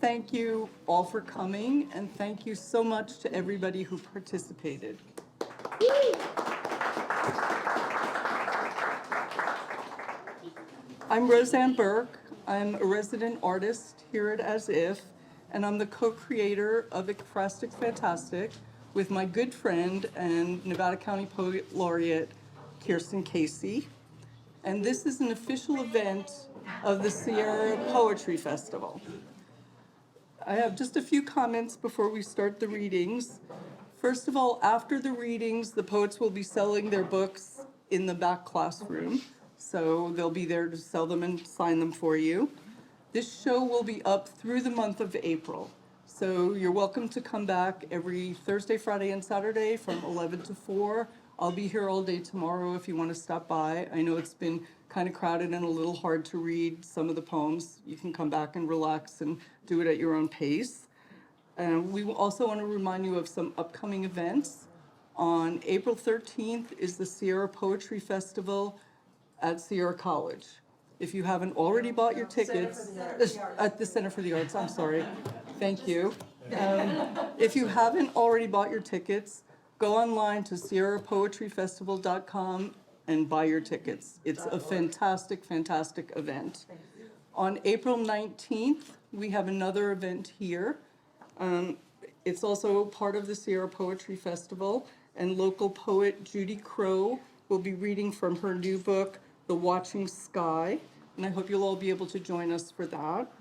thank you all for coming, and thank you so much to everybody who participated. I'm Roseanne Burke. I'm a resident artist here at ASiF, and I'm the co-creator of Ekphrastic Fantastic with my good friend and Nevada County Poet Laureate, Kirsten Casey. And this is an official event of the Sierra Poetry Festival. I have just a few comments before we start the readings. First of all, after the readings, the poets will be selling their books in the back classroom. So they'll be there to sell them and sign them for you. This show will be up through the month of April. So you're welcome to come back every Thursday, Friday, and Saturday from 11 to 4. I'll be here all day tomorrow if you want to stop by. I know it's been kind of crowded and a little hard to read some of the poems. You can come back and relax and do it at your own pace. And we also want to remind you of some upcoming events. On April 13th is the Sierra Poetry Festival at Sierra College. If you haven't already bought your tickets, at the Center for the Arts, I'm sorry. Thank you. If you haven't already bought your tickets, go online to sierrapoetryfestival.com and buy your tickets. It's a fantastic, fantastic event. On April 19th, we have another event here. It's also part of the Sierra Poetry Festival, and local poet Judie Rae will be reading from her new book, The Watching Sky, and I hope you'll all be able to join us for that.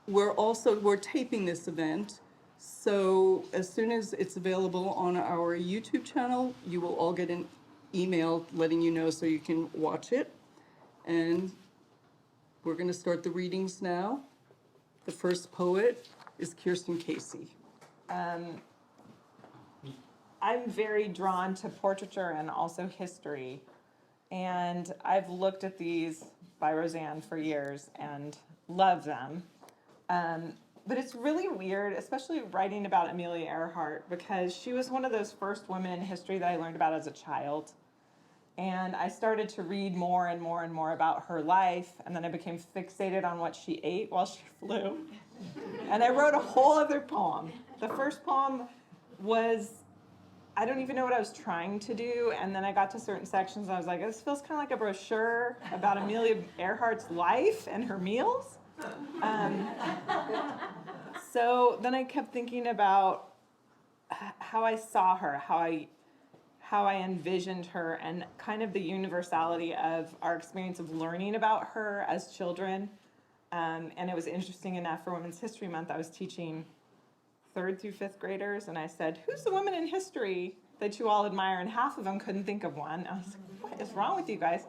We're taping this event, so as soon as it's available on our YouTube channel, you will all get an email letting you know so you can watch it. And we're going to start the readings now. The first poet is Kirsten Casey. I'm very drawn to portraiture and also history. And I've looked at these by Roseanne for years and love them. But it's really weird, especially writing about Amelia Earhart, because she was one of those first women in history that I learned about as a child. And I started to read more and more and more about her life, and then I became fixated on what she ate while she flew. And I wrote a whole other poem. The first poem was, I don't even know what I was trying to do, and then I got to certain sections and I was like, this feels kind of like a brochure about Amelia Earhart's life and her meals. So then I kept thinking about how I saw her, how I envisioned her, and kind of the universality of our experience of learning about her as children. And it was interesting enough for Women's History Month, I was teaching 3rd through 5th graders, and I said, who's the woman in history that you all admire? And half of them couldn't think of one. I was like, what is wrong with you guys?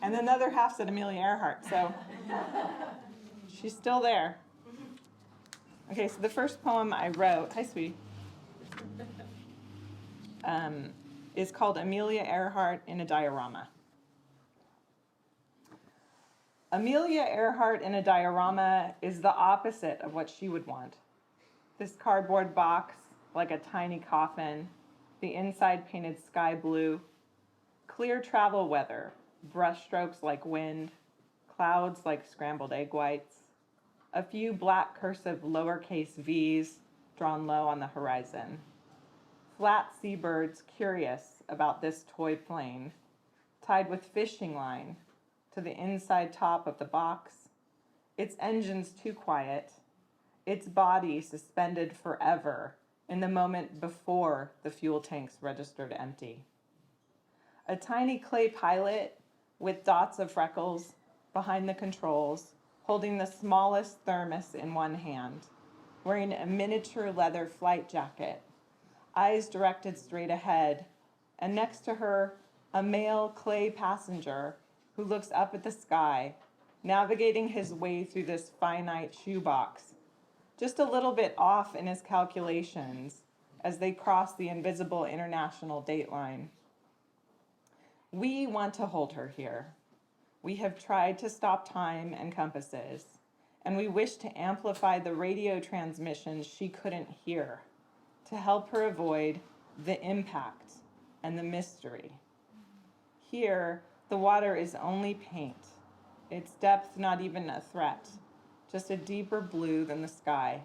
And then the other half said Amelia Earhart, so she's still there. Okay, so the first poem I wrote, hi sweetie, is called Amelia Earhart in a Diorama. Amelia Earhart in a diorama is the opposite of what she would want. This cardboard box, like a tiny coffin, the inside painted sky blue, clear travel weather, brushstrokes like wind, clouds like scrambled egg whites, a few black cursive lowercase V's drawn low on the horizon, flat seabirds curious about this toy plane, tied with fishing line to the inside top of the box, its engines too quiet, its body suspended forever in the moment before the fuel tanks registered empty. A tiny clay pilot with dots of freckles behind the controls, holding the smallest thermos in one hand, wearing a miniature leather flight jacket, eyes directed straight ahead, and next to her, a male clay passenger who looks up at the sky, navigating his way through this finite shoebox, just a little bit off in his calculations as they cross the invisible international dateline. We want to hold her here. We have tried to stop time and compasses, and we wish to amplify the radio transmissions she couldn't hear to help her avoid the impact and the mystery. Here, the water is only paint, its depth not even a threat, just a deeper blue than the sky.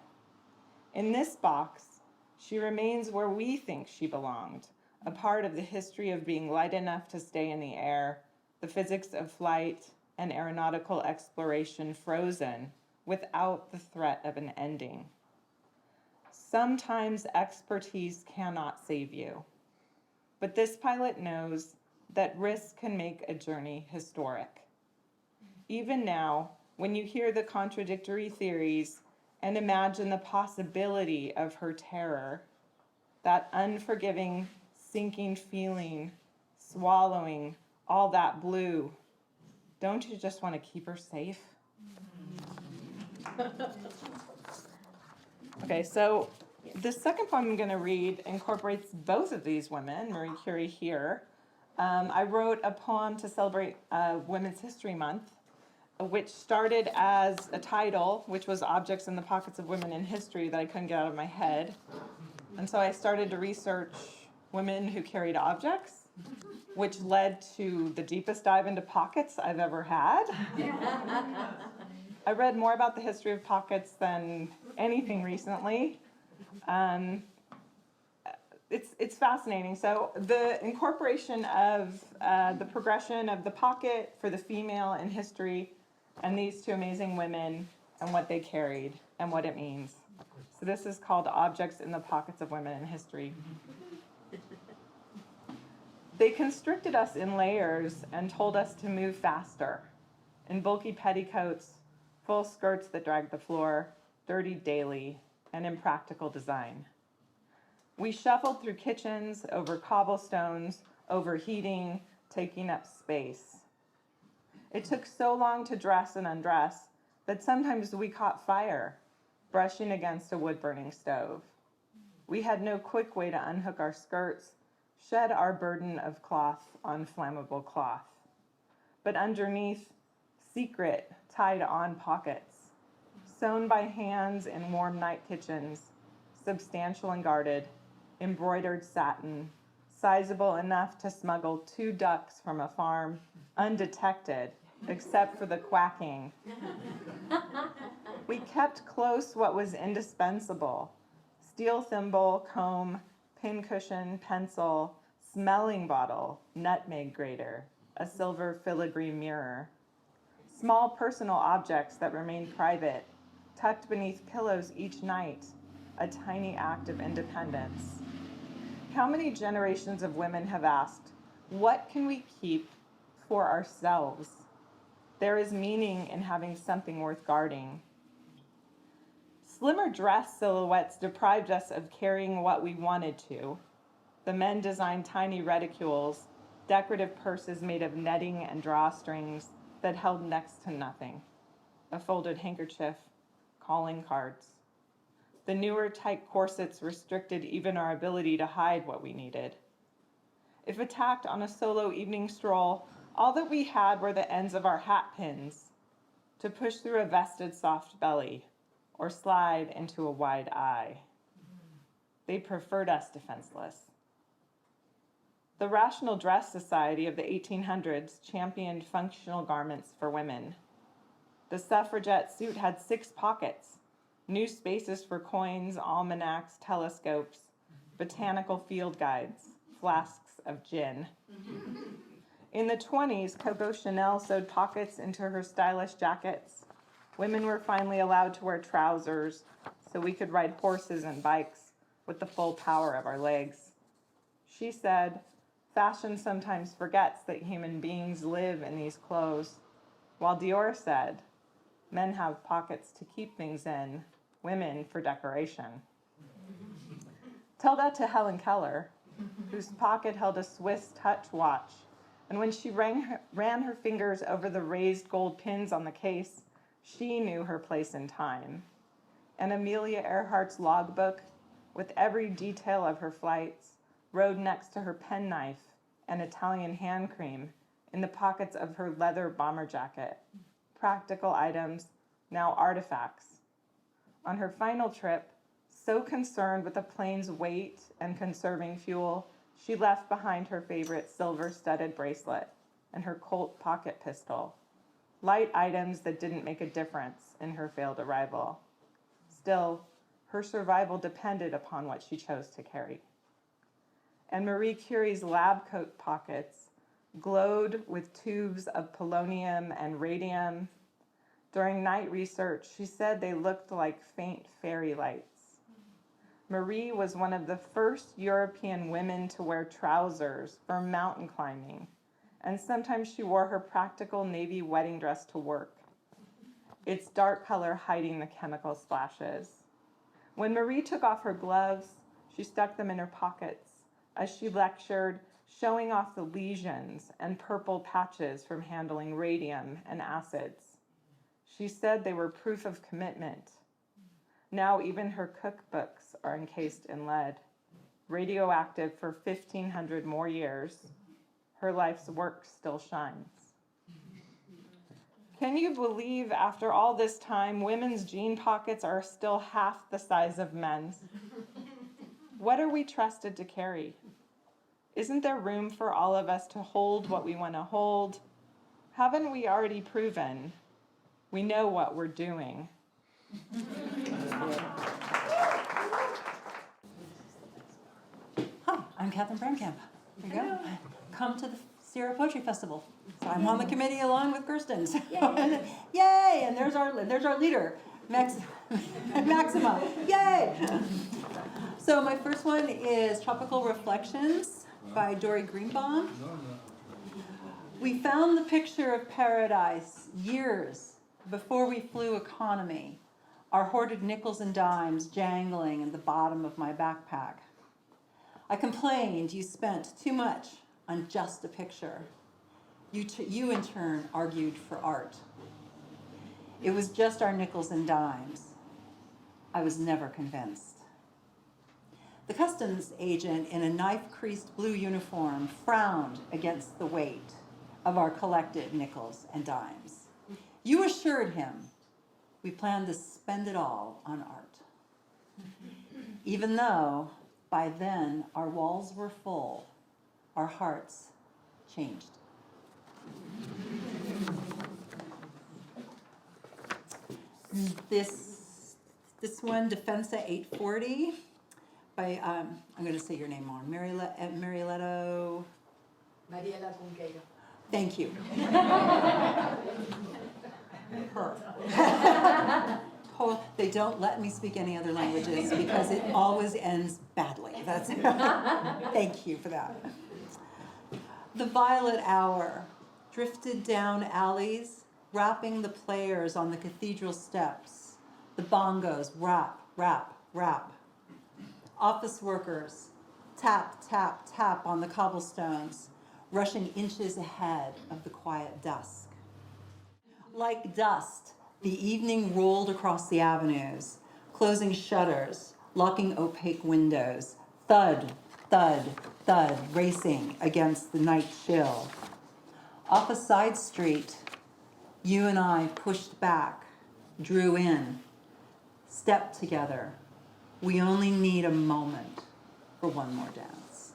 In this box, she remains where we think she belonged, a part of the history of being light enough to stay in the air, the physics of flight and aeronautical exploration frozen without the threat of an ending. Sometimes expertise cannot save you, but this pilot knows that risk can make a journey historic. Even now, when you hear the contradictory theories and imagine the possibility of her terror, that unforgiving, sinking feeling, swallowing all that blue, don't you just want to keep her safe? Okay, so the second poem I'm going to read incorporates both of these women, Marie Curie here. I wrote a poem to celebrate Women's History Month, which started as a title, which was Objects in the Pockets of Women in History, that I couldn't get out of my head. And so I started to research women who carried objects, which led to the deepest dive into pockets I've ever had. I read more about the history of pockets than anything recently. It's fascinating. So the incorporation of the progression of the pocket for the female in history and these two amazing women and what they carried and what it means. So this is called Objects in the Pockets of Women in History. They constricted us in layers and told us to move faster. In bulky petticoats, full skirts that dragged the floor, dirtied daily, and impractical design. We shuffled through kitchens, over cobblestones, overheating, taking up space. It took so long to dress and undress that sometimes we caught fire, brushing against a wood-burning stove. We had no quick way to unhook our skirts, shed our burden of cloth on flammable cloth. But underneath, secret, tied-on pockets, sewn by hands in warm night kitchens, substantial and guarded, embroidered satin, sizable enough to smuggle 2 ducks from a farm, undetected, except for the quacking. We kept close what was indispensable: steel thimble, comb, pincushion, pencil, smelling bottle, nutmeg grater, a silver filigree mirror. Small personal objects that remained private, tucked beneath pillows each night, a tiny act of independence. How many generations of women have asked, what can we keep for ourselves? There is meaning in having something worth guarding. Slimmer dress silhouettes deprived us of carrying what we wanted to. The men designed tiny reticules, decorative purses made of netting and drawstrings that held next to nothing. A folded handkerchief, calling cards. The newer tight corsets restricted even our ability to hide what we needed. If attacked on a solo evening stroll, all that we had were the ends of our hat pins to push through a vested soft belly or slide into a wide eye. They preferred us defenseless. The Rational Dress Society of the 1800s championed functional garments for women. The suffragette suit had 6 pockets, new spaces for coins, almanacs, telescopes, botanical field guides, flasks of gin. In the 20s, Coco Chanel sewed pockets into her stylish jackets. Women were finally allowed to wear trousers so we could ride horses and bikes with the full power of our legs. She said, fashion sometimes forgets that human beings live in these clothes, while Dior said, men have pockets to keep things in, women for decoration. Tell that to Helen Keller, whose pocket held a Swiss touch watch, and when she ran her fingers over the raised gold pins on the case, she knew her place in time. And Amelia Earhart's logbook, with every detail of her flights, rode next to her penknife and Italian hand cream in the pockets of her leather bomber jacket, practical items, now artifacts. On her final trip, so concerned with the plane's weight and conserving fuel, she left behind her favorite silver-studded bracelet and her Colt pocket pistol. light items that didn't make a difference in her failed arrival. Still, her survival depended upon what she chose to carry. And Marie Curie's lab coat pockets glowed with tubes of polonium and radium. During night research, she said they looked like faint fairy lights. Marie was one of the first European women to wear trousers for mountain climbing, and sometimes she wore her practical navy wedding dress to work, its dark color hiding the chemical splashes. When Marie took off her gloves, she stuck them in her pockets as she lectured, showing off the lesions and purple patches from handling radium and acids. She said they were proof of commitment. Now even her cookbooks are encased in lead, radioactive for 1,500 more years. Her life's work still shines. Can you believe after all this time, women's jean pockets are still half the size of men's? What are we trusted to carry? Isn't there room for all of us to hold what we want to hold? Haven't we already proven we know what we're doing? Hi, I'm Catharine Bramkamp. There you go. Come to the Sierra Poetry Festival. So I'm on the committee along with Kirsten. So, yay! And there's our leader, Maxima. Yay! So my first one is Tropical Reflections by Dory Greenbaum. We found the picture of paradise years before we flew economy. Our hoarded nickels and dimes jangling in the bottom of my backpack. I complained you spent too much on just a picture. You in turn argued for art. It was just our nickels and dimes. I was never convinced. The customs agent in a knife-creased blue uniform frowned against the weight of our collected nickels and dimes. You assured him we planned to spend it all on art. Even though by then our walls were full, our hearts changed. This one, Defensa 840, by, I'm going to say your name wrong, Mariletto. Mariela Cunqueiro. Thank you. Her. They don't let me speak any other languages because it always ends badly. That's Thank you for that. The violet hour drifted down alleys, rapping the players on the cathedral steps. The bongos rap, rap, rap. Office workers tap, tap, tap on the cobblestones, rushing inches ahead of the quiet dusk. Like dust, the evening rolled across the avenues, closing shutters, locking opaque windows, thud, thud, thud, racing against the night chill. Off a side street, you and I pushed back, drew in, stepped together. We only need a moment for one more dance.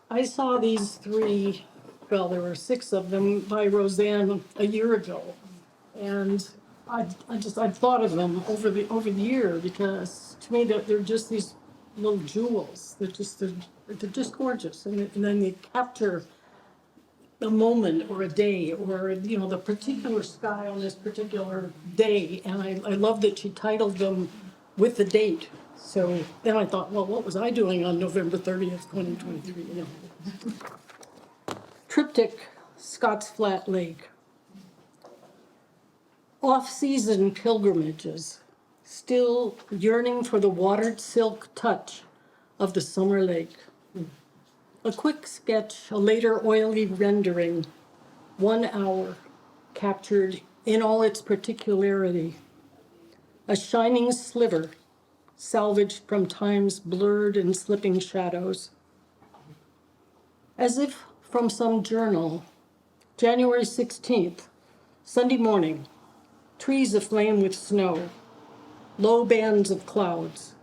I saw these three, well, there were 6 of them by Roseanne a year ago. And I thought of them over the year because to me they're just these little jewels. They're just gorgeous. And then they capture a moment or a day or, the particular sky on this particular day. And I love that she titled them with the date. So then I thought, well, what was I doing on November 30th, 2023? Triptych, Scott's Flat Lake. Off-season pilgrimages, still yearning for the watered silk touch of the summer lake. A quick sketch, a later oily rendering, 1 hour, captured in all its particularity. A shining sliver, salvaged from time's blurred and slipping shadows. As if from some journal, January 16th, Sunday morning, trees aflame with snow, low bands of clouds,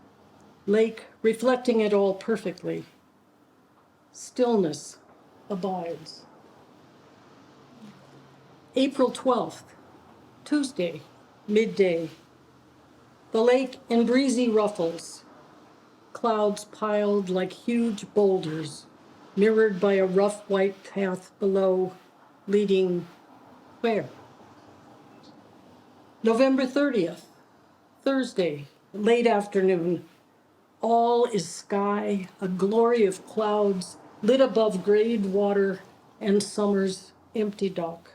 lake reflecting it all perfectly. Stillness abides. April 12th, Tuesday, midday. The lake in breezy ruffles, clouds piled like huge boulders, mirrored by a rough white path below, leading where? November 30th, Thursday, late afternoon. All is sky, a glory of clouds lit above grayed water and summer's empty dock.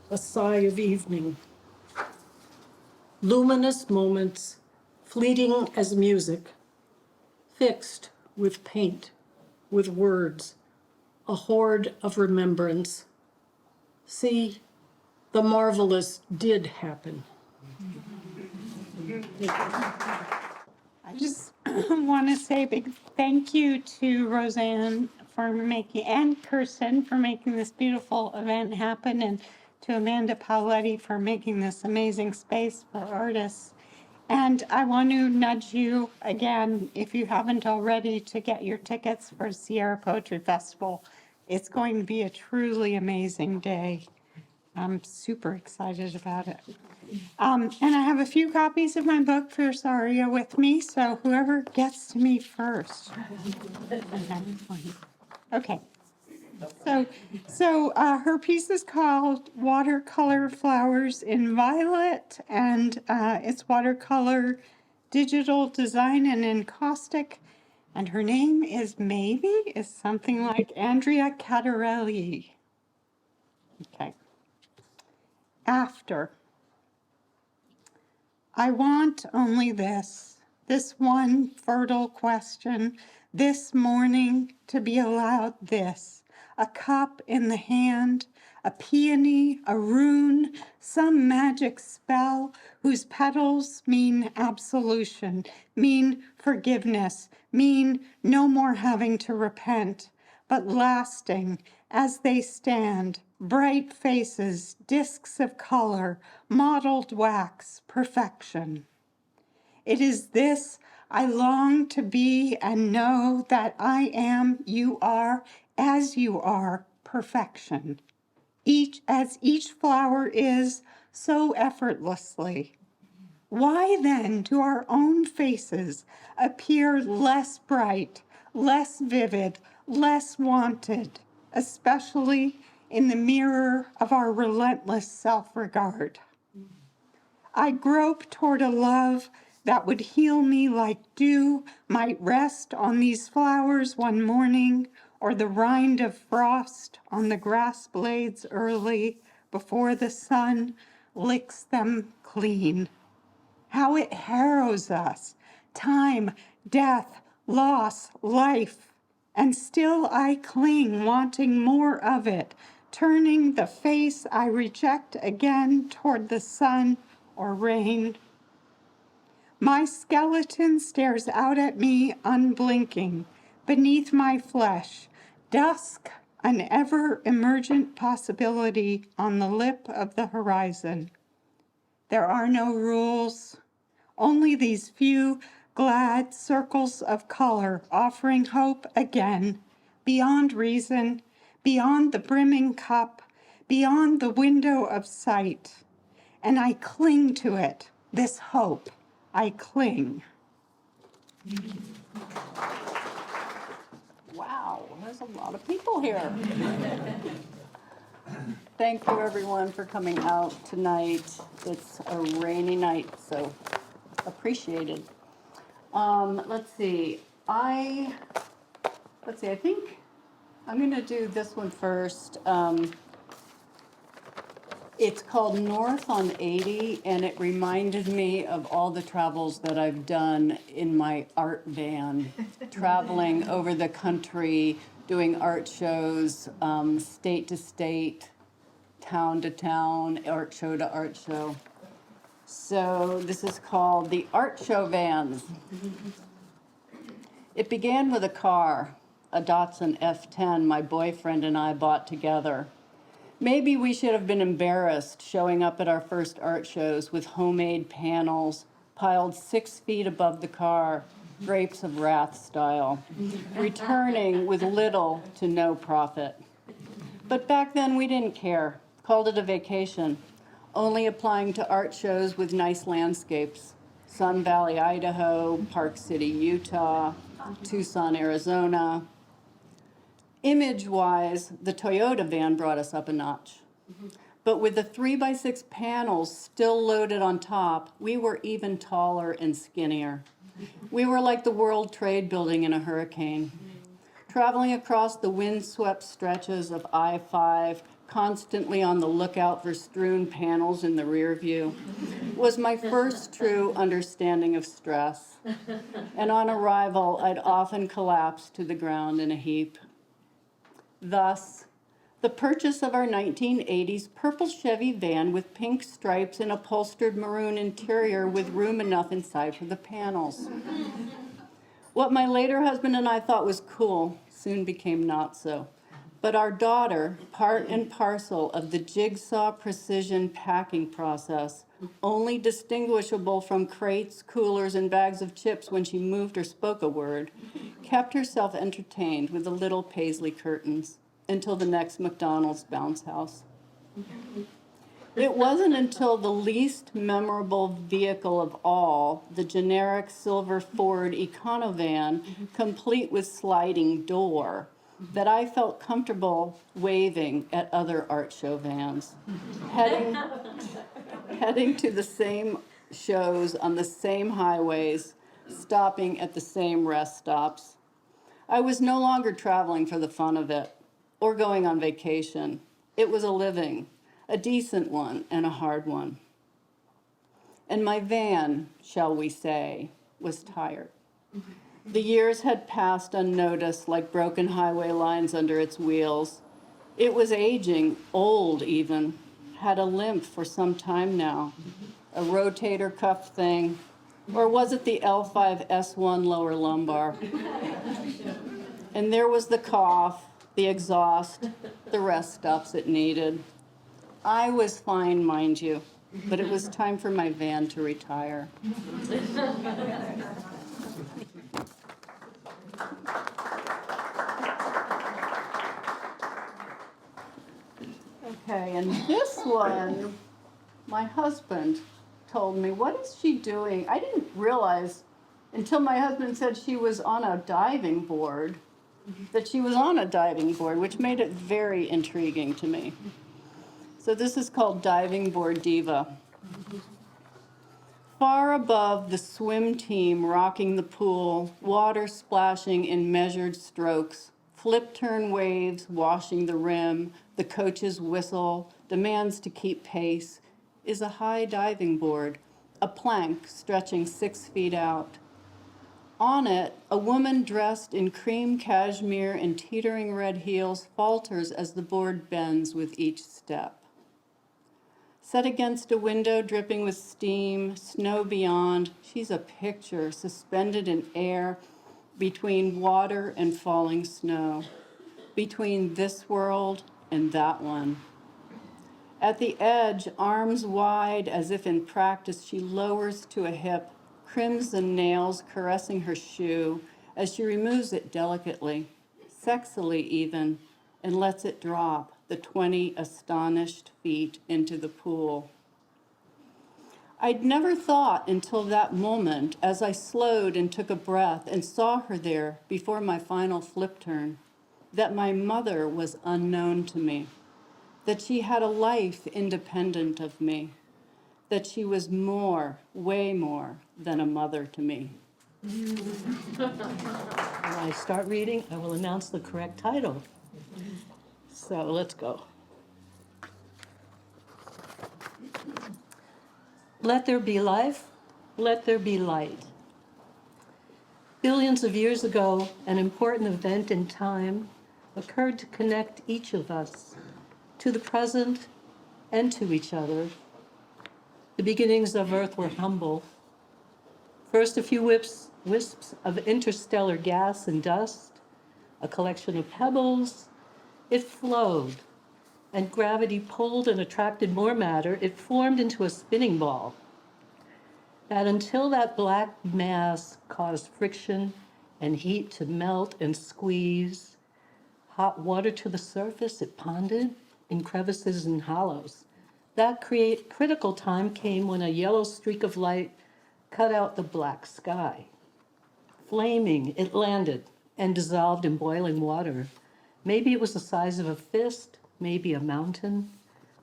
A sigh of evening. Luminous moments, fleeting as music, fixed with paint, with words, a hoard of remembrance. See, the marvelous did happen. I just want to say a big thank you to Roseanne for making, and Kirsten for making this beautiful event happen, and to Amanda Paoletti for making this amazing space for artists. And I want to nudge you again, if you haven't already, to get your tickets for Sierra Poetry Festival. It's going to be a truly amazing day. I'm super excited about it. And I have a few copies of my book for Saria with me, so whoever gets to me first. Okay. So her piece is called Watercolor Flowers in Violet, and it's watercolor, digital design, and encaustic. And her name is something like Andrea Cattarelli. Okay. After. I want only this one fertile question, this morning to be allowed this, a cup in the hand, a peony, a rune, some magic spell whose petals mean absolution, mean forgiveness, mean no more having to repent, but lasting as they stand, bright faces, discs of color, mottled wax, perfection. It is this I long to be and know that I am, you are, as you are, perfection. As each flower is, so effortlessly. Why then do our own faces appear less bright, less vivid, less wanted, especially in the mirror of our relentless self-regard? I grope toward a love that would heal me like dew might rest on these flowers one morning, or the rind of frost on the grass blades early before the sun licks them clean. How it harrows us, time, death, loss, life, and still I cling, wanting more of it, turning the face I reject again toward the sun or rain. My skeleton stares out at me unblinking, beneath my flesh, dusk, an ever-emergent possibility on the lip of the horizon. There are no rules, only these few glad circles of color offering hope again, beyond reason, beyond the brimming cup, beyond the window of sight. And I cling to it, this hope, I cling. Wow, there's a lot of people here. Thank you, everyone, for coming out tonight. It's a rainy night, so appreciated. Let's see. I think I'm going to do this one first. It's called North on 80, and it reminded me of all the travels that I've done in my art van, traveling over the country, doing art shows, state to state, town to town, art show to art show. So this is called the Art Show Vans. It began with a car, a Datsun F10 my boyfriend and I bought together. Maybe we should have been embarrassed showing up at our first art shows with homemade panels piled 6 feet above the car, Grapes of Wrath style, returning with little to no profit. But back then we didn't care, called it a vacation, only applying to art shows with nice landscapes. Sun Valley, Idaho, Park City, Utah, Tucson, Arizona. Image-wise, the Toyota van brought us up a notch. But with the 3x6 panels still loaded on top, we were even taller and skinnier. We were like the World Trade Building in a hurricane. Traveling across the windswept stretches of I-5, constantly on the lookout for strewn panels in the rear view, was my first true understanding of stress. And on arrival, I'd often collapse to the ground in a heap. Thus, the purchase of our 1980s purple Chevy van with pink stripes and upholstered maroon interior with room enough inside for the panels. What my later husband and I thought was cool soon became not so. But our daughter, part and parcel of the jigsaw precision packing process, only distinguishable from crates, coolers, and bags of chips when she moved or spoke a word, kept herself entertained with the little paisley curtains until the next McDonald's bounce house. It wasn't until the least memorable vehicle of all, the generic silver Ford Econovan, complete with sliding door, that I felt comfortable waving at other art show vans, heading to the same shows on the same highways, stopping at the same rest stops. I was no longer traveling for the fun of it or going on vacation. It was a living, a decent one and a hard one. And my van, shall we say, was tired. The years had passed unnoticed like broken highway lines under its wheels. It was aging, old even, had a limp for some time now, a rotator cuff thing, or was it the L5S1 lower lumbar? And there was the cough, the exhaust, the rest stops it needed. I was fine, mind you, but it was time for my van to retire. Okay, and this one, my husband told me, what is she doing? I didn't realize until my husband said she was on a diving board, that she was on a diving board, which made it very intriguing to me. So this is called Diving Board Diva. Far above the swim team rocking the pool, water splashing in measured strokes, flip-turn waves washing the rim, the coach's whistle, demands to keep pace, is a high diving board, a plank stretching 6 feet out. On it, a woman dressed in cream cashmere and teetering red heels falters as the board bends with each step. Set against a window dripping with steam, snow beyond, she's a picture suspended in air between water and falling snow, between this world and that one. At the edge, arms wide as if in practice, she lowers to a hip, crimson nails caressing her shoe as she removes it delicately, sexily even, and lets it drop, the 20 astonished feet into the pool. I'd never thought until that moment, as I slowed and took a breath and saw her there before my final flip turn, that my mother was unknown to me, that she had a life independent of me, that she was more, way more than a mother to me. When I start reading, I will announce the correct title. So let's go. Let there be life, let there be light. Billions of years ago, an important event in time occurred to connect each of us to the present and to each other. The beginnings of Earth were humble. First, a few wisps of interstellar gas and dust, a collection of pebbles. It flowed, and gravity pulled and attracted more matter. It formed into a spinning ball. that until that black mass caused friction and heat to melt and squeeze, hot water to the surface, it ponded in crevices and hollows. That critical time came when a yellow streak of light cut out the black sky. Flaming, it landed and dissolved in boiling water. Maybe it was the size of a fist, maybe a mountain.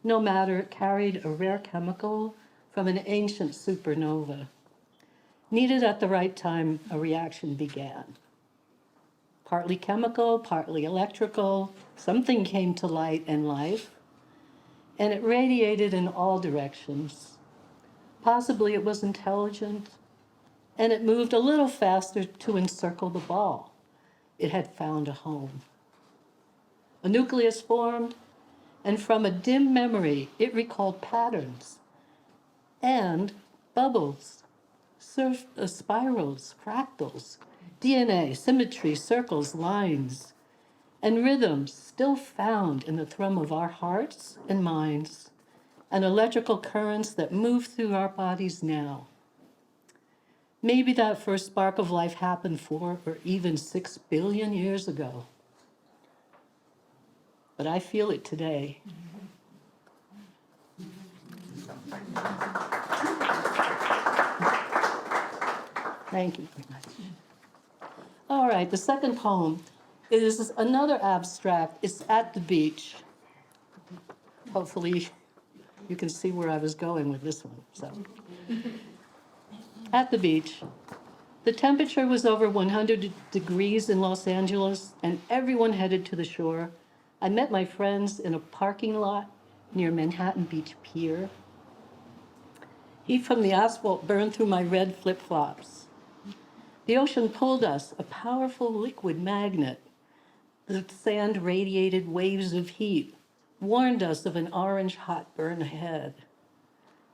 No matter, it carried a rare chemical from an ancient supernova. Needed at the right time, a reaction began. Partly chemical, partly electrical, something came to light and life, and it radiated in all directions. Possibly it was intelligent, and it moved a little faster to encircle the ball. It had found a home. A nucleus formed, and from a dim memory, it recalled patterns and bubbles, spirals, fractals, DNA, symmetry, circles, lines, and rhythms still found in the thrum of our hearts and minds, and electrical currents that move through our bodies now. Maybe that first spark of life happened 4 or even 6 billion years ago. But I feel it today. Thank you very much. All right, the second poem is another abstract. It's at the beach. Hopefully you can see where I was going with this one. So, at the beach, the temperature was over 100 degrees in Los Angeles, and everyone headed to the shore. I met my friends in a parking lot near Manhattan Beach Pier. Heat from the asphalt burned through my red flip-flops. The ocean pulled us, a powerful liquid magnet. The sand radiated waves of heat, warned us of an orange hot burn ahead.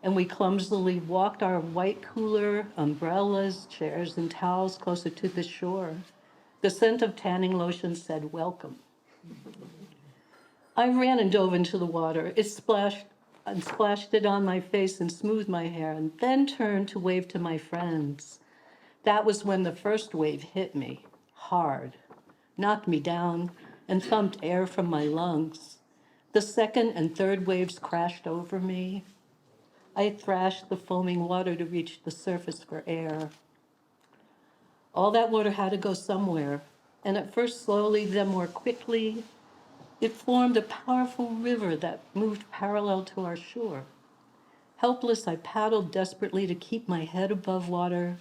And we clumsily walked our white cooler, umbrellas, chairs, and towels closer to the shore. The scent of tanning lotion said, "Welcome." I ran and dove into the water. It splashed it on my face and smoothed my hair, and then turned to wave to my friends. That was when the first wave hit me, hard, knocked me down, and thumped air from my lungs. The second and third waves crashed over me. I thrashed the foaming water to reach the surface for air. All that water had to go somewhere, and at first slowly, then more quickly, it formed a powerful river that moved parallel to our shore. Helpless, I paddled desperately to keep my head above water.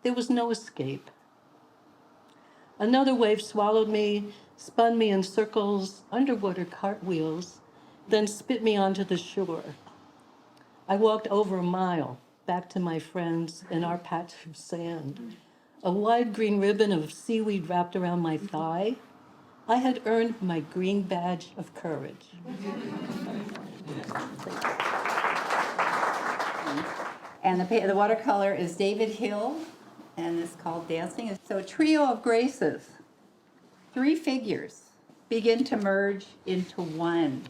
There was no escape. Another wave swallowed me, spun me in circles, underwater cartwheels, then spit me onto the shore. I walked over a mile back to my friends and our patch of sand. A wide green ribbon of seaweed wrapped around my thigh. I had earned my green badge of courage. And the watercolor is David Hill, and it's called Dancing. So a trio of graces. 3 figures begin to merge into one,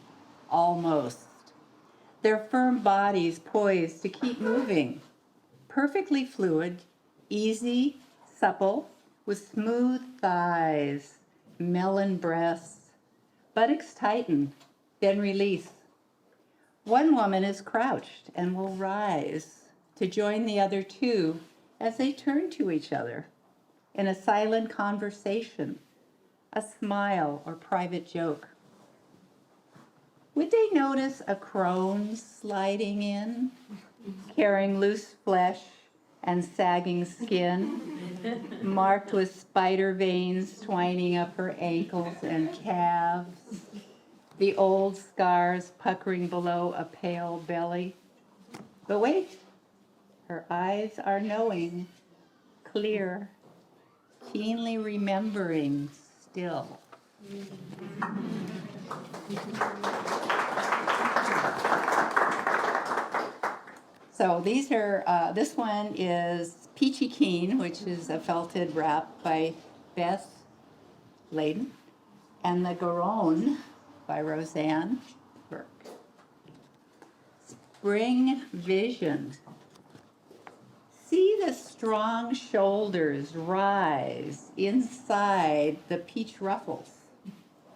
almost. Their firm bodies poised to keep moving, perfectly fluid, easy, supple, with smooth thighs, melon breasts, buttocks tighten, then release. One woman is crouched and will rise to join the other 2 as they turn to each other in a silent conversation, a smile or private joke. Would they notice a crone sliding in, carrying loose flesh and sagging skin, marked with spider veins twining up her ankles and calves, the old scars puckering below a pale belly? But wait, her eyes are knowing, clear, keenly remembering still. So these are, this one is Peachy Keen, which is a felted wrap by Beth Leydon, and the Garonne by Roseanne Burke. Spring vision. See the strong shoulders rise inside the peach ruffles,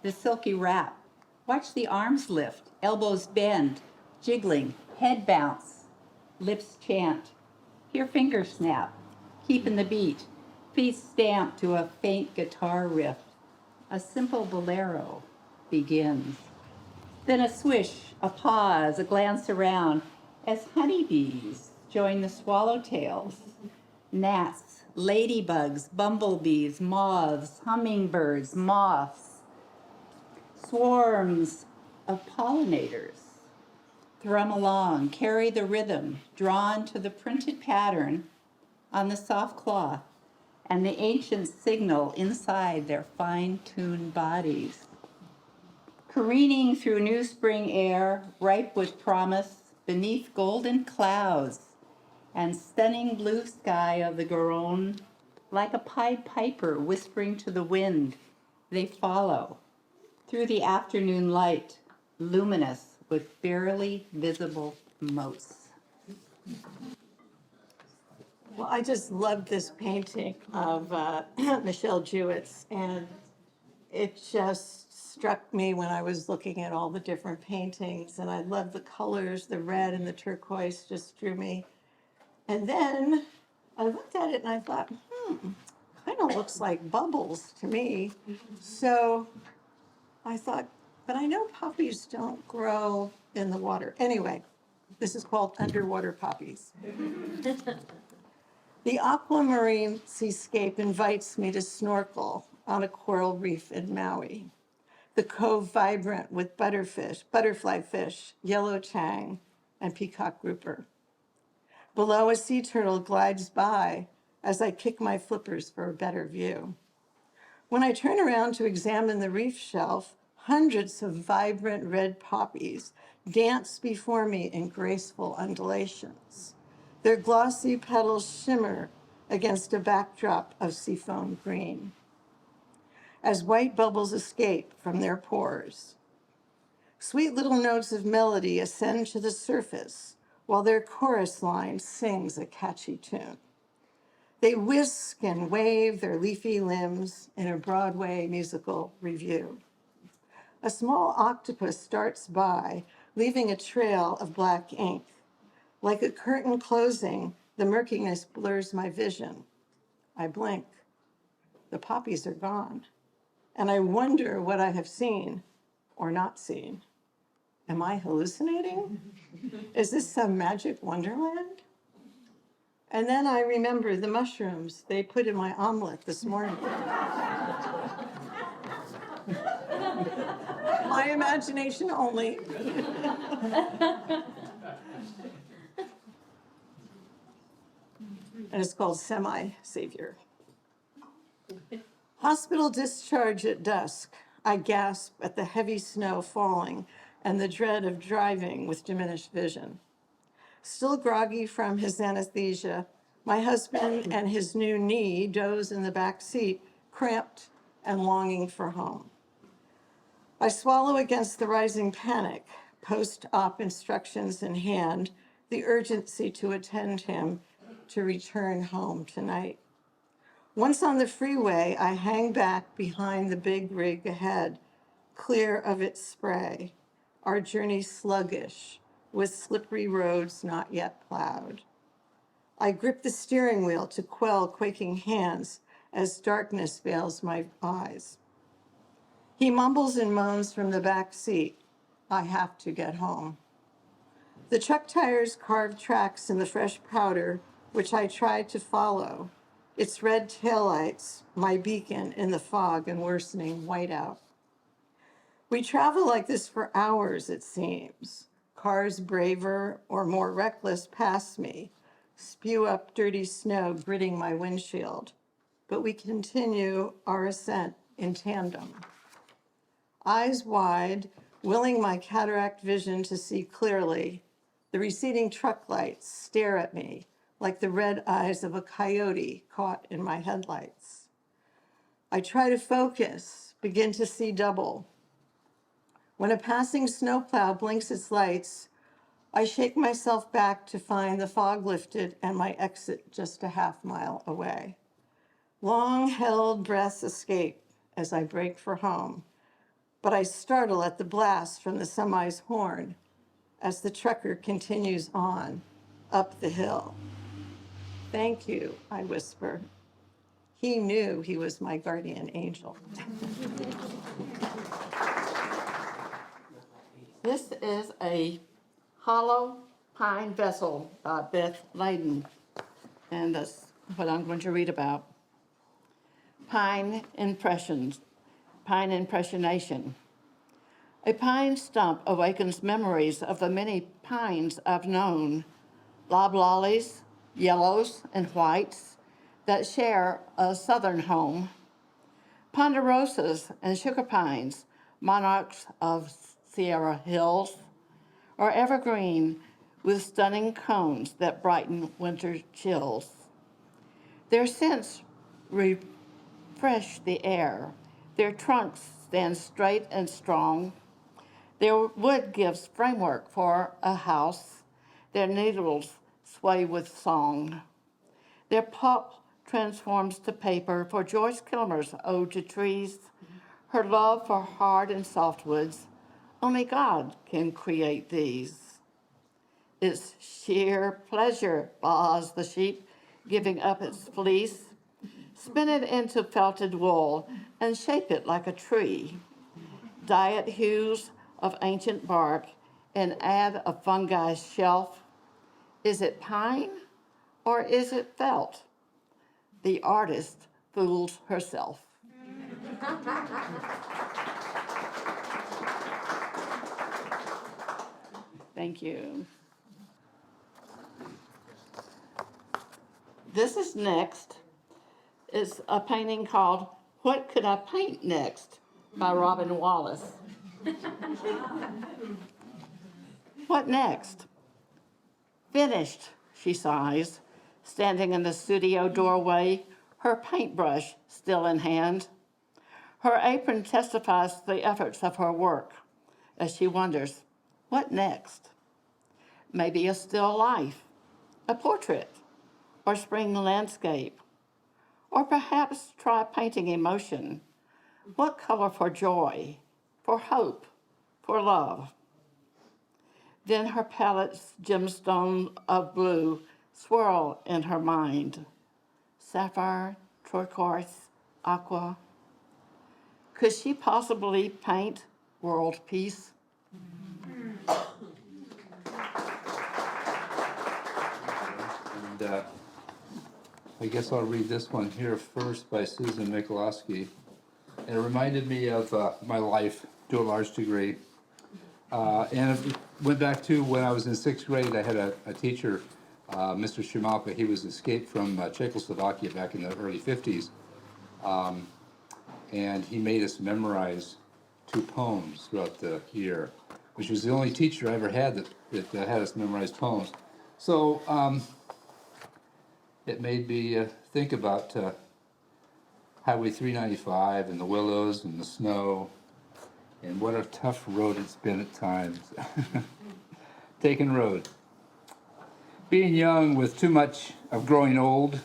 the silky wrap. Watch the arms lift, elbows bend, jiggling, head bounce, lips chant. Hear fingers snap, keeping the beat, feet stamp to a faint guitar riff. A simple bolero begins. Then a swish, a pause, a glance around as honeybees join the swallowtails. Gnats, ladybugs, bumblebees, moths, hummingbirds, moths, swarms of pollinators thrum along, carry the rhythm, drawn to the printed pattern on the soft cloth and the ancient signal inside their fine-tuned bodies. Careening through new spring air, ripe with promise, beneath golden clouds and stunning blue sky of the Garonne, like a Pied Piper whispering to the wind, they follow through the afternoon light, luminous with barely visible motes. Well, I just loved this painting of Michelle Jewett's, and it just struck me when I was looking at all the different paintings, and I love the colors, the red and the turquoise just drew me. And then I looked at it and I thought, kind of looks like bubbles to me. So I thought, but I know poppies don't grow in the water. Anyway, this is called underwater poppies. The aquamarine seascape invites me to snorkel on a coral reef in Maui. The cove vibrant with butterfly fish, yellow tang, and peacock grouper. Below, a sea turtle glides by as I kick my flippers for a better view. When I turn around to examine the reef shelf, hundreds of vibrant red poppies dance before me in graceful undulations. Their glossy petals shimmer against a backdrop of seafoam green as white bubbles escape from their pores. Sweet little notes of melody ascend to the surface while their chorus line sings a catchy tune. They whisk and wave their leafy limbs in a Broadway musical review. A small octopus starts by, leaving a trail of black ink. Like a curtain closing, the murkiness blurs my vision. I blink. The poppies are gone. And I wonder what I have seen or not seen. Am I hallucinating? Is this some magic wonderland? And then I remember the mushrooms they put in my omelet this morning. My imagination only. And it's called Semi-Savior. Hospital discharge at dusk. I gasp at the heavy snow falling and the dread of driving with diminished vision. Still groggy from his anesthesia, my husband and his new knee doze in the back seat, cramped and longing for home. I swallow against the rising panic, post-op instructions in hand, the urgency to attend him to return home tonight. Once on the freeway, I hang back behind the big rig ahead, clear of its spray, our journey sluggish, with slippery roads not yet plowed. I grip the steering wheel to quell quaking hands as darkness veils my eyes. He mumbles and moans from the back seat, I have to get home. The truck tires carve tracks in the fresh powder, which I try to follow. Its red taillights, my beacon in the fog and worsening whiteout. We travel like this for hours, it seems. Cars braver or more reckless pass me, spew up dirty snow, gritting my windshield. But we continue our ascent in tandem. Eyes wide, willing my cataract vision to see clearly, the receding truck lights stare at me like the red eyes of a coyote caught in my headlights. I try to focus, begin to see double. When a passing snowplow blinks its lights, I shake myself back to find the fog lifted and my exit just a half-mile away. Long-held breaths escape as I brake for home, but I startle at the blast from the semi's horn as the trucker continues on up the hill. Thank you, I whisper. He knew he was my guardian angel. This is a hollow pine vessel by Beth Leydon, and that's what I'm going to read about. Pine impressions, pine impressionation. A pine stump awakens memories of the many pines I've known, loblollies, yellows, and whites that share a southern home, ponderosas and sugar pines, monarchs of Sierra Hills, or evergreen with stunning cones that brighten winter chills. Their scents refresh the air. Their trunks stand straight and strong. Their wood gives framework for a house. Their needles sway with song. Their pulp transforms to paper for Joyce Kilmer's Ode to Trees. Her love for hard and softwoods, only God can create these. It's sheer pleasure, baas the sheep, giving up its fleece. Spin it into felted wool and shape it like a tree. Dye it hues of ancient bark and add a fungi shelf. Is it pine or is it felt? The artist fools herself. Thank you. This is next. It's a painting called What Could I Paint Next by Robin Wallace. What next? Finished, she sighs, standing in the studio doorway, her paintbrush still in hand. Her apron testifies to the efforts of her work as she wonders, what next? Maybe a still life, a portrait, or spring landscape, or perhaps try painting emotion. What color for joy, for hope, for love? Then her palette's gemstone of blue swirl in her mind. Sapphire, turquoise, aqua. Could she possibly paint world peace? And I guess I'll read this one here first by Susan Michalowski. And it reminded me of my life to a large degree. And it went back to when I was in sixth grade. I had a teacher, Mr. Shimalka. He was escaped from Czechoslovakia back in the early 50s. And he made us memorize 2 poems throughout the year, which was the only teacher I ever had that had us memorize poems. So it made me think about Highway 395 and the willows and the snow, and what a tough road it's been at times. Taken road. Being young with too much of growing old,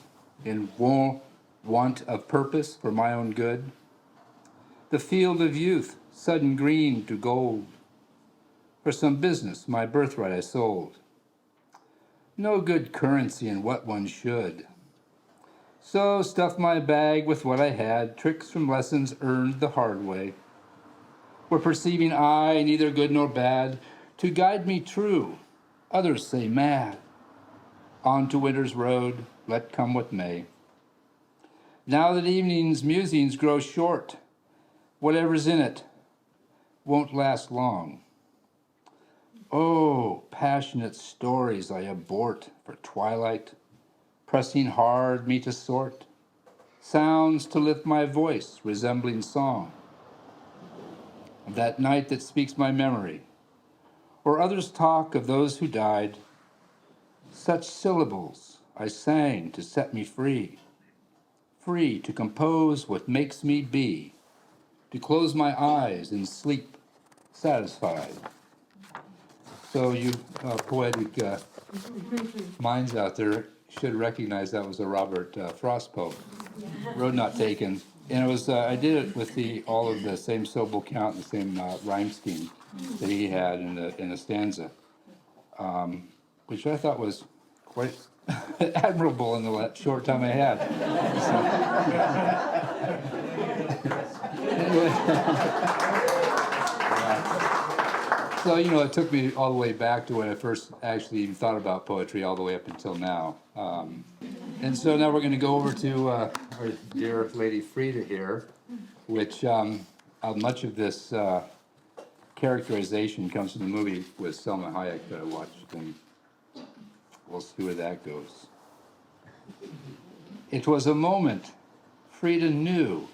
in want of purpose for my own good. The field of youth, sudden green to gold. For some business, my birthright I sold. No good currency in what one should. So stuffed my bag with what I had, tricks from lessons earned the hard way. Were perceiving I neither good nor bad, to guide me true, others say mad. On to winter's road, let come what may. Now that evening's musings grow short, whatever's in it won't last long. Oh, passionate stories I abort for twilight, pressing hard me to sort, sounds to lift my voice resembling song. Of that night that speaks my memory, or others talk of those who died, such syllables I sang to set me free, free to compose what makes me be, to close my eyes and sleep satisfied. So you poetic minds out there should recognize that was a Robert Frost poem, Road Not Taken. And it was, I did it with all of the same syllable count, the same rhyme scheme that he had in a stanza, which I thought was quite admirable in the short time I had. So, you know, it took me all the way back to when I first actually even thought about poetry, all the way up until now. And so now we're going to go over to our dear Lady Frida here, which much of this characterization comes from the movie with Selma Hayek that I watched, and we'll see where that goes. It was a moment Frida knew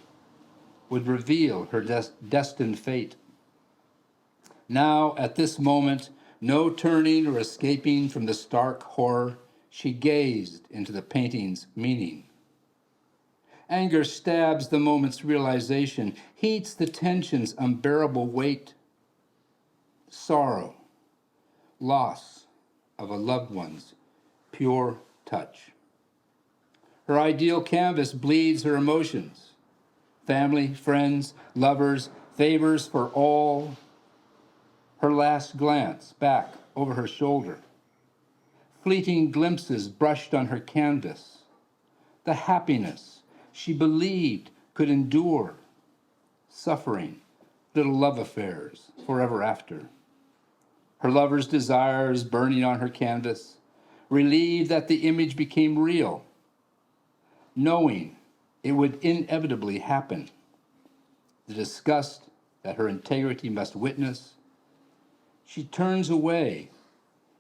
would reveal her destined fate. Now, at this moment, no turning or escaping from the stark horror, she gazed into the painting's meaning. Anger stabs the moment's realization, heats the tension's unbearable weight. Sorrow, loss of a loved one's pure touch. Her ideal canvas bleeds her emotions. Family, friends, lovers, favors for all. Her last glance back over her shoulder. Fleeting glimpses brushed on her canvas. The happiness she believed could endure. Suffering, little love affairs forever after. Her lover's desires burning on her canvas, relieved that the image became real, knowing it would inevitably happen. The disgust that her integrity must witness, she turns away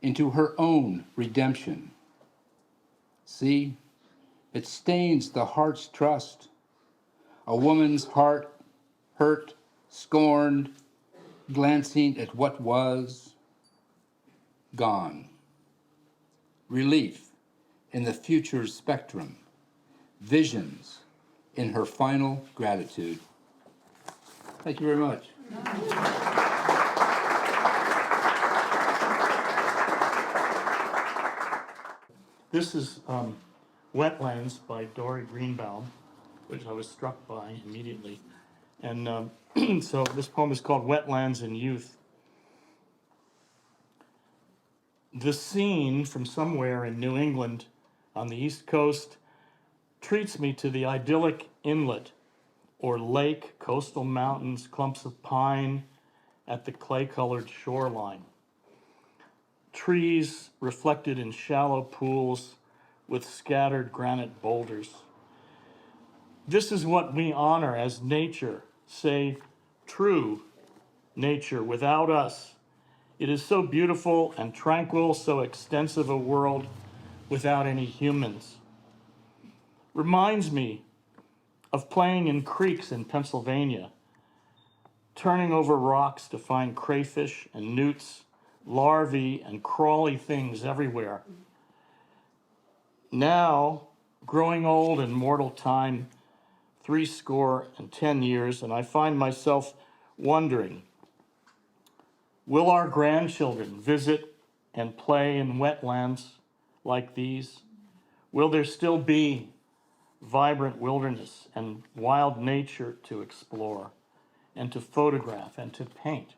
into her own redemption. See, it stains the heart's trust. A woman's heart, hurt, scorned, glancing at what was gone. Relief in the future's spectrum. Visions in her final gratitude. Thank you very much. This is Wetlands by Dory Greenbaum, which I was struck by immediately. And so this poem is called Wetlands in Youth. The scene from somewhere in New England on the East Coast treats me to the idyllic inlet or lake, coastal mountains, clumps of pine at the clay-colored shoreline. Trees reflected in shallow pools with scattered granite boulders. This is what we honor as nature, say, true nature without us. It is so beautiful and tranquil, so extensive a world without any humans. Reminds me of playing in creeks in Pennsylvania, turning over rocks to find crayfish and newts, larvae and crawly things everywhere. Now, growing old in mortal time, 70 years, and I find myself wondering, will our grandchildren visit and play in wetlands like these? Will there still be vibrant wilderness and wild nature to explore and to photograph and to paint?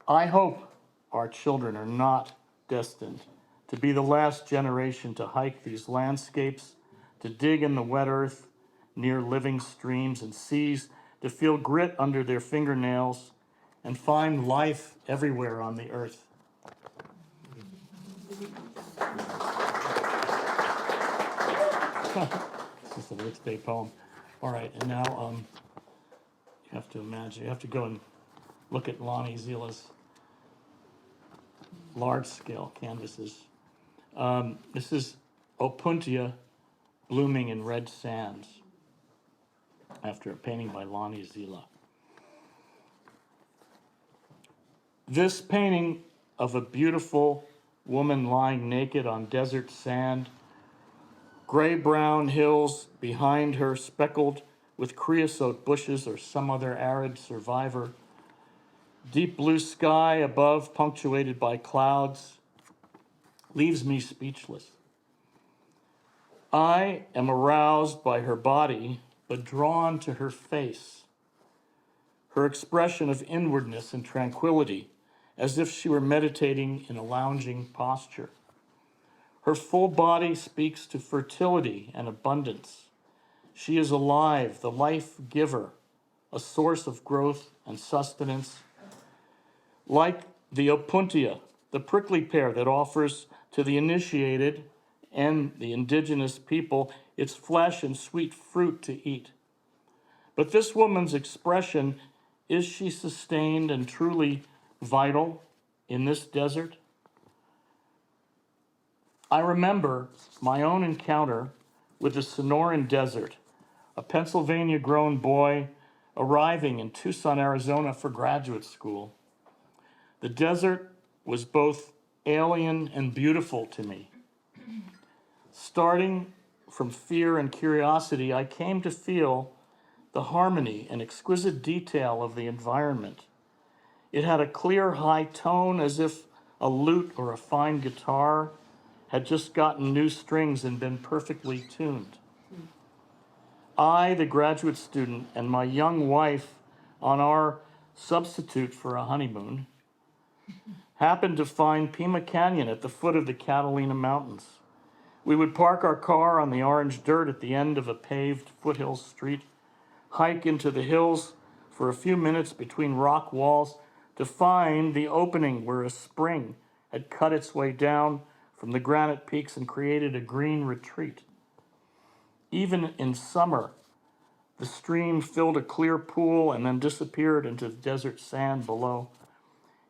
I hope our children are not destined to be the last generation to hike these landscapes, to dig in the wet earth near living streams and seas, to feel grit under their fingernails and find life everywhere on the earth. This is an Earth Day poem. All right, and now you have to imagine, you have to go and look at Lonnie Ziela's large-scale canvases. This is Opuntia blooming in red sands, after a painting by Lonnie Ziela. This painting of a beautiful woman lying naked on desert sand, gray-brown hills behind her speckled with creosote bushes or some other arid survivor. Deep blue sky above, punctuated by clouds, leaves me speechless. I am aroused by her body, but drawn to her face, her expression of inwardness and tranquility, as if she were meditating in a lounging posture. Her full body speaks to fertility and abundance. She is alive, the life giver, a source of growth and sustenance. Like the opuntia, the prickly pear that offers to the initiated and the indigenous people its flesh and sweet fruit to eat. But this woman's expression, is she sustained and truly vital in this desert? I remember my own encounter with the Sonoran Desert, a Pennsylvania-grown boy arriving in Tucson, Arizona for graduate school. The desert was both alien and beautiful to me. Starting from fear and curiosity, I came to feel the harmony and exquisite detail of the environment. It had a clear, high tone as if a lute or a fine guitar had just gotten new strings and been perfectly tuned. I, the graduate student, and my young wife on our substitute for a honeymoon, happened to find Pima Canyon at the foot of the Catalina Mountains. We would park our car on the orange dirt at the end of a paved Foothills street, hike into the hills for a few minutes between rock walls to find the opening where a spring had cut its way down from the granite peaks and created a green retreat. Even in summer, the stream filled a clear pool and then disappeared into the desert sand below.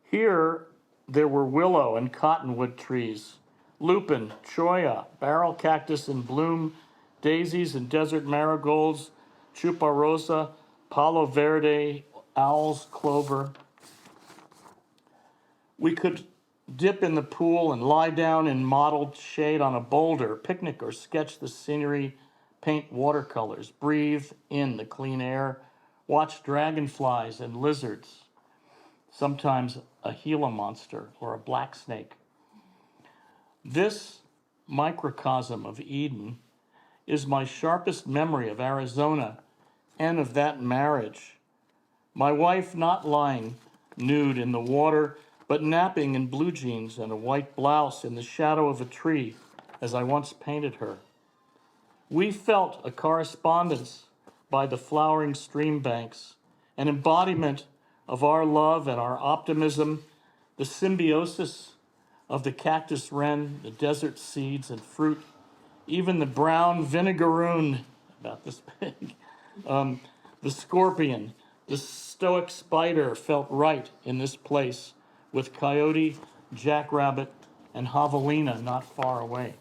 Here, there were willow and cottonwood trees, lupin, cholla, barrel cactus in bloom, daisies and desert marigolds, chupa rosa, palo verde, owl's clover. We could dip in the pool and lie down in mottled shade on a boulder, picnic or sketch the scenery, paint watercolors, breathe in the clean air, watch dragonflies and lizards, sometimes a Gila monster or a black snake. This microcosm of Eden is my sharpest memory of Arizona and of that marriage. My wife not lying nude in the water, but napping in blue jeans and a white blouse in the shadow of a tree, as I once painted her. We felt a correspondence by the flowering stream banks, an embodiment of our love and our optimism, the symbiosis of the cactus wren, the desert seeds and fruit, even the brown vinegaroon, about this big, the scorpion, the stoic spider felt right in this place, with coyote, jackrabbit, and javelina not far away.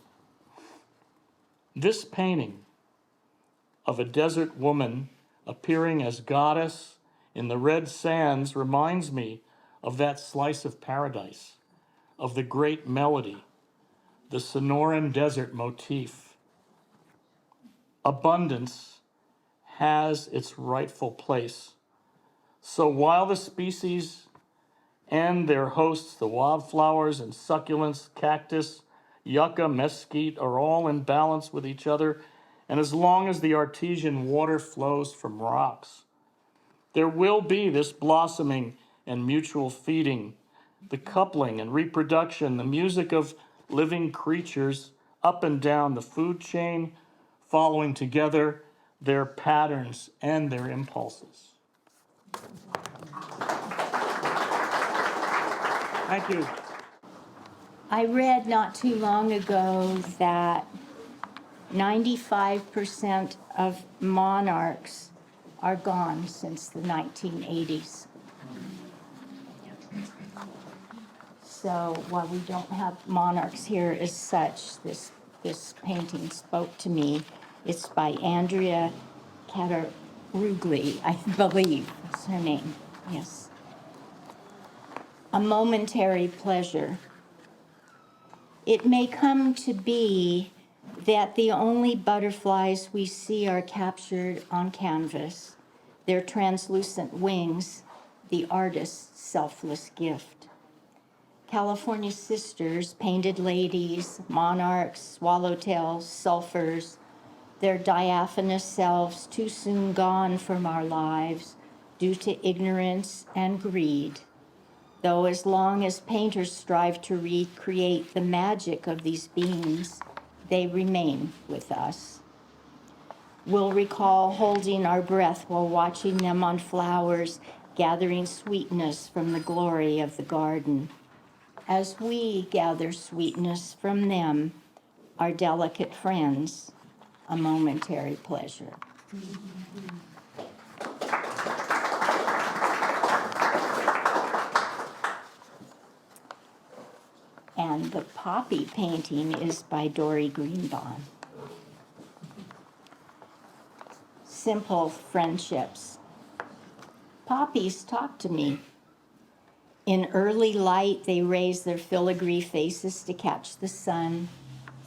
This painting of a desert woman appearing as goddess in the red sands reminds me of that slice of paradise, of the great melody, the Sonoran Desert motif. Abundance has its rightful place. So while the species and their hosts, the wildflowers and succulents, cactus, yucca, mesquite, are all in balance with each other, and as long as the artesian water flows from rocks, there will be this blossoming and mutual feeding, the coupling and reproduction, the music of living creatures up and down the food chain, following together their patterns and their impulses. Thank you. I read not too long ago that 95% of monarchs are gone since the 1980s. So while we don't have monarchs here as such, this painting spoke to me. It's by Andrea Catharugli, I believe is her name. Yes. A momentary pleasure. It may come to be that the only butterflies we see are captured on canvas, their translucent wings the artist's selfless gift. California sisters, painted ladies, monarchs, swallowtails, sulfurs, their diaphanous selves too soon gone from our lives due to ignorance and greed. Though as long as painters strive to recreate the magic of these beings, they remain with us. We'll recall holding our breath while watching them on flowers, gathering sweetness from the glory of the garden. As we gather sweetness from them, our delicate friends, a momentary pleasure. And the poppy painting is by Dori Greenbaum. Simple friendships. Poppies talk to me. In early light, they raise their filigree faces to catch the sun,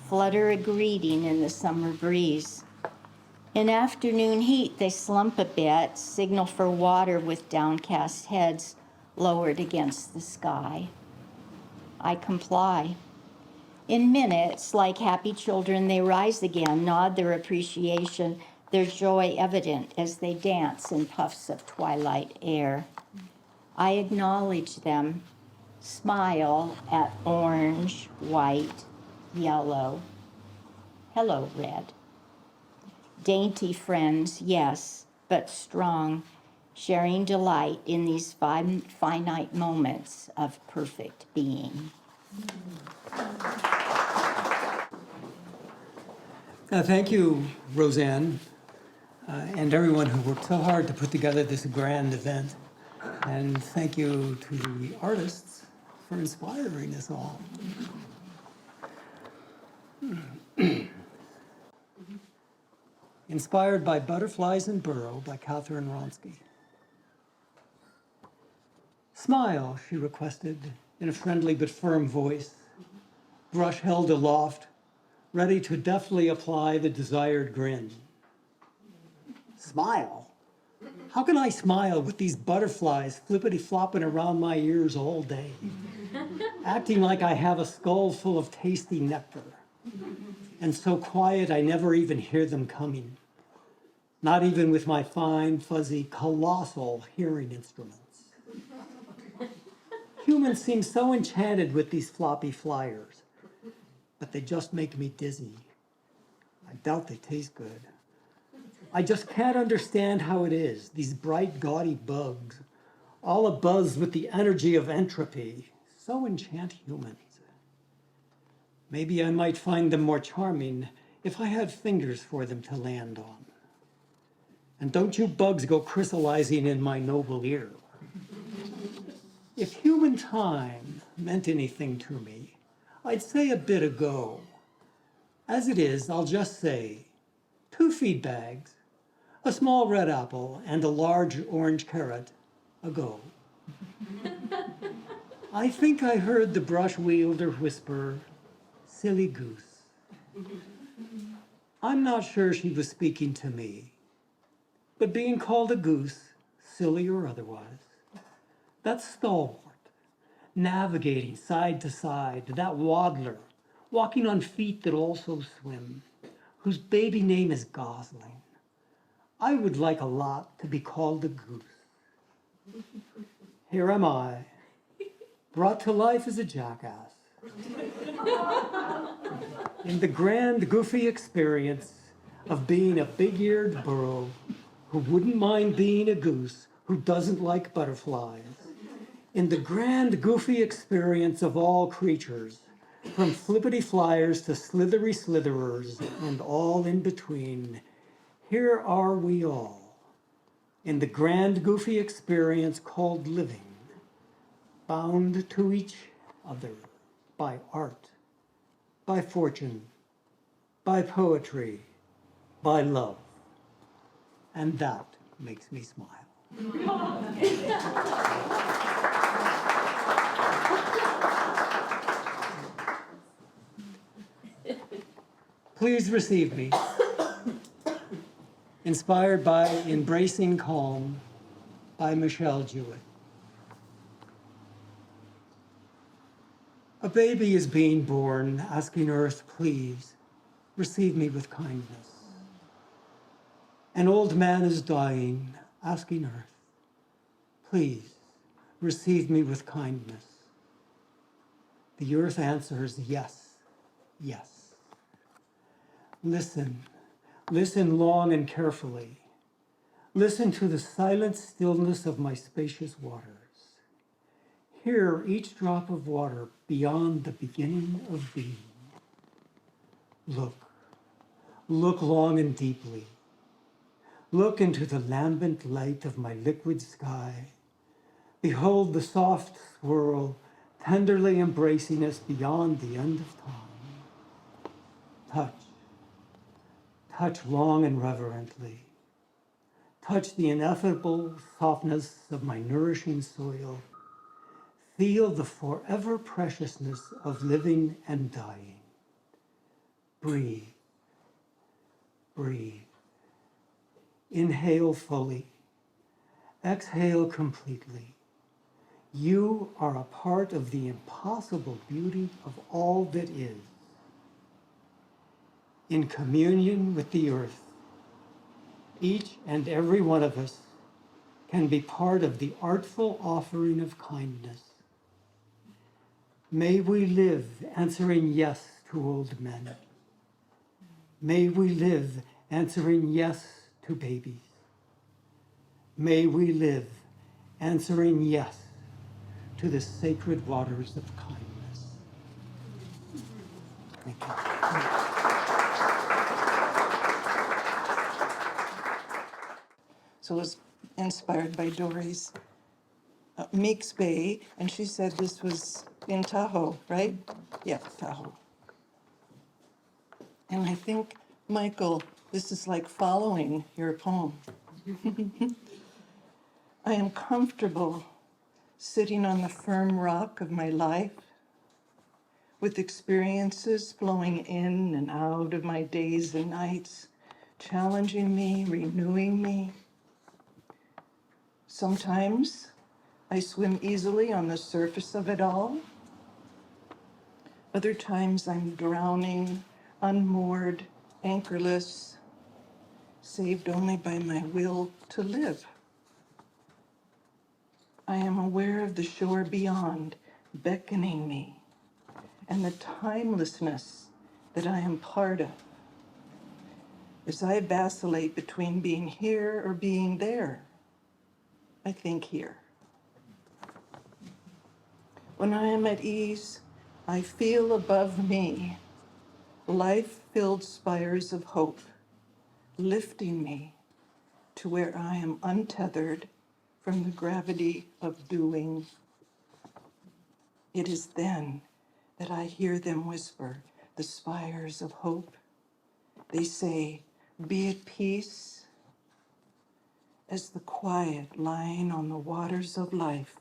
flutter a greeting in the summer breeze. In afternoon heat, they slump a bit, signal for water with downcast heads lowered against the sky. I comply. In minutes, like happy children, they rise again, nod their appreciation, their joy evident as they dance in puffs of twilight air. I acknowledge them, smile at orange, white, yellow. Hello, red. Dainty friends, yes, but strong, sharing delight in these finite moments of perfect being. Thank you, Roseanne, and everyone who worked so hard to put together this grand event. And thank you to the artists for inspiring us all. Inspired by Butterflies and Burrow by Catharine Bramkamp. Smile, she requested in a friendly but firm voice, brush held aloft, ready to deftly apply the desired grin. Smile? How can I smile with these butterflies flippity-flopping around my ears all day, acting like I have a skull full of tasty nectar, and so quiet I never even hear them coming, not even with my fine, fuzzy, colossal hearing instruments. Humans seem so enchanted with these floppy flyers, but they just make me dizzy. I doubt they taste good. I just can't understand how it is, these bright, gaudy bugs, all abuzz with the energy of entropy, so enchant humans. Maybe I might find them more charming if I had fingers for them to land on. And don't you bugs go crystallizing in my noble ear. If human time meant anything to me, I'd say a bit ago. As it is, I'll just say, 2 feed bags, a small red apple, and a large orange carrot ago. I think I heard the brush wielder whisper, silly goose. I'm not sure she was speaking to me, but being called a goose, silly or otherwise, that stalwart, navigating side to side, that waddler, walking on feet that also swim, whose baby name is Gosling. I would like a lot to be called a goose. Here am I, brought to life as a jackass. In the grand, goofy experience of being a big-eared burro who wouldn't mind being a goose who doesn't like butterflies. In the grand, goofy experience of all creatures, from flippity flyers to slithery slitherers and all in between, here are we all, in the grand, goofy experience called living, bound to each other by art, by fortune, by poetry, by love. And that makes me smile. Please receive me. Inspired by Embracing Calm by Michelle Jewett. A baby is being born, asking Earth, please, receive me with kindness. An old man is dying, asking Earth, please, receive me with kindness. The Earth answers, yes, yes. Listen, listen long and carefully. Listen to the silent stillness of my spacious waters. Hear each drop of water beyond the beginning of being. Look, look long and deeply. Look into the lambent light of my liquid sky. Behold the soft swirl tenderly embracing us beyond the end of time. Touch, touch long and reverently. Touch the ineffable softness of my nourishing soil. Feel the forever preciousness of living and dying. Breathe, breathe. Inhale fully. Exhale completely. You are a part of the impossible beauty of all that is. In communion with the earth, each and every one of us can be part of the artful offering of kindness. May we live answering yes to old men. May we live answering yes to babies. May we live answering yes to the sacred waters of kindness. Thank you. So it was inspired by Dory's Meeks Bay, and she said this was in Tahoe, right? Yeah, Tahoe. And I think, Michael, this is like following your poem. I am comfortable sitting on the firm rock of my life, with experiences flowing in and out of my days and nights, challenging me, renewing me. Sometimes I swim easily on the surface of it all. Other times I'm drowning, unmoored, anchorless, saved only by my will to live. I am aware of the shore beyond, beckoning me, and the timelessness that I am part of. As I vacillate between being here or being there, I think here. When I am at ease, I feel above me life-filled spires of hope, lifting me to where I am untethered from the gravity of doing. It is then that I hear them whisper, the spires of hope. They say, be at peace, as the quiet lying on the waters of life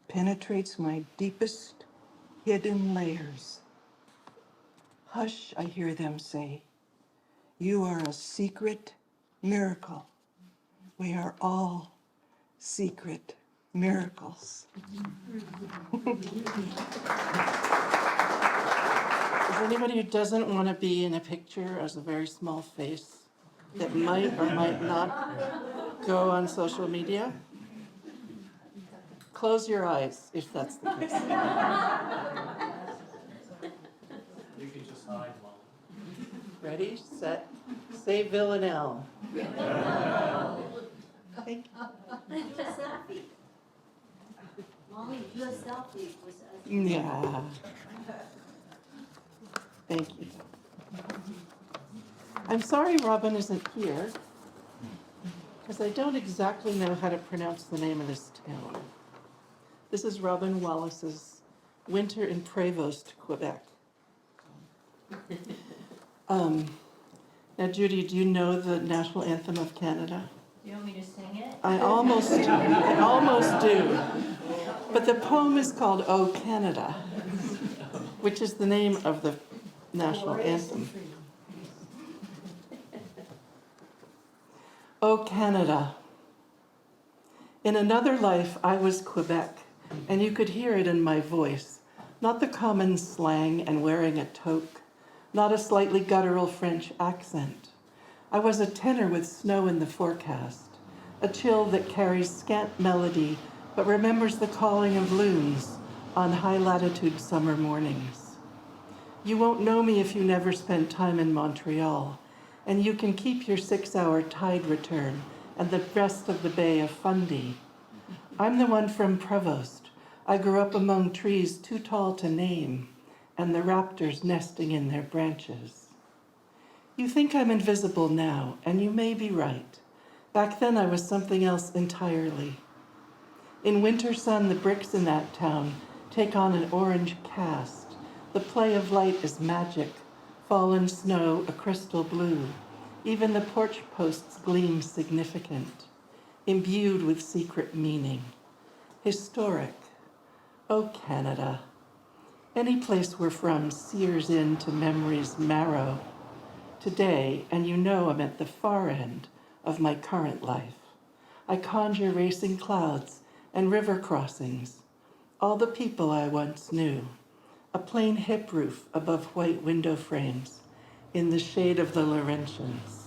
penetrates my deepest hidden layers. Hush, I hear them say, you are a secret miracle. We are all secret miracles. Is anybody who doesn't want to be in a picture as a very small face that might or might not go on social media? Close your eyes if that's the case. You can just hide one. Ready, set, say Villanelle. Thank you. Do a selfie. Mommy, do a selfie with us. Yeah. Thank you. I'm sorry Robin isn't here, because I don't exactly know how to pronounce the name of this town. This is Robin Wallace's Winter in Prévost, Quebec. Now, Judy, do you know the national anthem of Canada? Do you want me to sing it? I almost do. But the poem is called O Canada, which is the name of the national anthem. O Canada. In another life, I was Quebec, and you could hear it in my voice. not the common slang and wearing a toque, not a slightly guttural French accent. I was a tenor with snow in the forecast, a chill that carries scant melody but remembers the calling of loons on high-latitude summer mornings. You won't know me if you never spent time in Montreal, and you can keep your 6-hour tide return and the rest of the Bay of Fundy. I'm the one from Provost. I grew up among trees too tall to name, and the raptors nesting in their branches. You think I'm invisible now, and you may be right. Back then I was something else entirely. In winter sun, the bricks in that town take on an orange cast. The play of light is magic, fallen snow a crystal blue. Even the porch posts gleam significant, imbued with secret meaning. Historic. Oh, Canada. Any place we're from sears into memory's marrow. Today, and you know I'm at the far end of my current life, I conjure racing clouds and river crossings, all the people I once knew, a plain hip roof above white window frames in the shade of the Laurentians.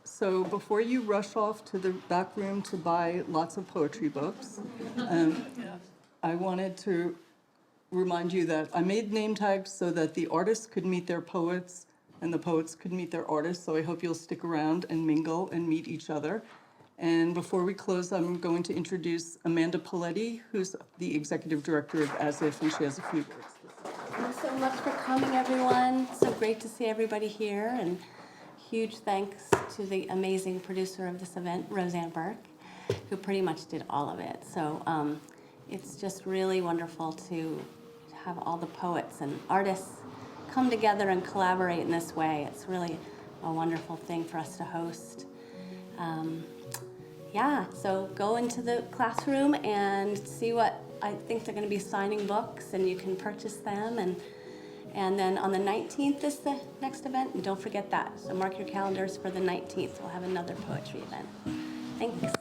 So before you rush off to the back room to buy lots of poetry books, I wanted to remind you that I made name tags so that the artists could meet their poets and the poets could meet their artists. So I hope you'll stick around and mingle and meet each other. And before we close, I'm going to introduce Amanda Paoletti, who's the executive director of ASiF, and she has a few words. Thanks so much for coming, everyone. So great to see everybody here, and huge thanks to the amazing producer of this event, Roseanne Burke, who pretty much did all of it. So it's just really wonderful to have all the poets and artists come together and collaborate in this way. It's really a wonderful thing for us to host. Yeah, so go into the classroom and see what I think they're going to be signing books, and you can purchase them. And then on the 19th is the next event, and don't forget that. So mark your calendars for the 19th. We'll have another poetry event. Thanks.